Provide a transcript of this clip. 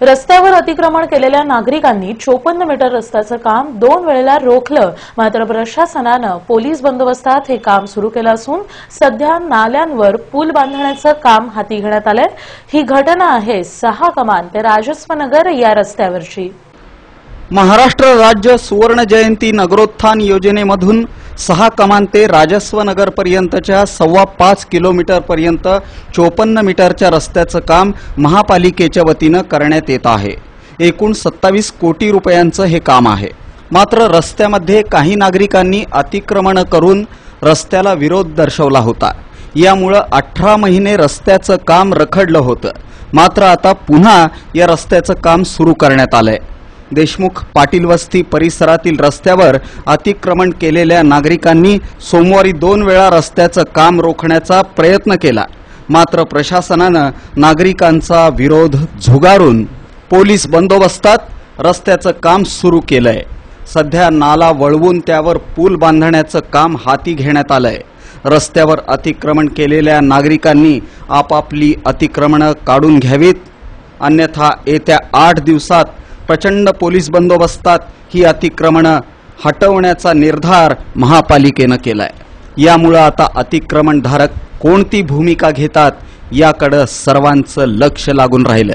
रस्त्यावर अतिक्रमण केलेल्या नागरिकांनी 54 मीटर रस्त्याचं काम 2 वेळेला रोखलं। मात्र प्रशासनानं पोलीस बंदोबस्तात हे काम सुरू केलं असून सध्या नाल्यांवर पूल बांधण्याचं काम हाती घेण्यात आलंय। ही घटना आहे 6 कमान ते राजस्वनगर या रस्त्यावरची। महाराष्ट्र राज्य सुवर्ण जयंती नगरोत्थान योजनेमधून 6 कमान ते राजस्वनगर पर्यंतच्या 5.25 किलोमीटर पर्यंत 54 मीटरच्या रस्त्याचं काम महापालिकेच्या वतीनं करण्यात येत आहे। एकूण 27 कोटी रुपयांचं हे काम आहे। मात्र रस्त्यामध्ये काही नागरिकांनी अतिक्रमण करून रस्त्याला विरोध दर्शवला होता। यामुळे 18 महिने रस्त्याचं काम रखडलं होतं। मात्र आता पुन्हा या रस्त्याचं काम सुरू करण्यात आलंय। देशमुख पाटील वस्ती परिसरातील रस्त्यावर अतिक्रमण केलेल्या नागरिकांनी सोमवारी 2 वेळा रस्त्याचं काम रोखण्याचा प्रयत्न केला। मात्र प्रशासनानं नागरिकांचा विरोध झुगारून पोलीस बंदोबस्तात रस्त्याचं काम सुरू केलंय। सध्या नाला वळवून त्यावर पूल बांधण्याचं काम हाती घेण्यात आलंय। रस्त्यावर अतिक्रमण केलेल्या नागरिकांनी आपापली अतिक्रमणं काढून घ्यावीत, अन्यथा येत्या 8 दिवसात प्रचंड पोलीस बंदोबस्तात ही अतिक्रमणं हटवण्याचा निर्धार महापालिकेनं केलाय। यामुळे आता अतिक्रमणधारक कोणती भूमिका घेतात याकडे सर्वांचं लक्ष लागून राहिलं।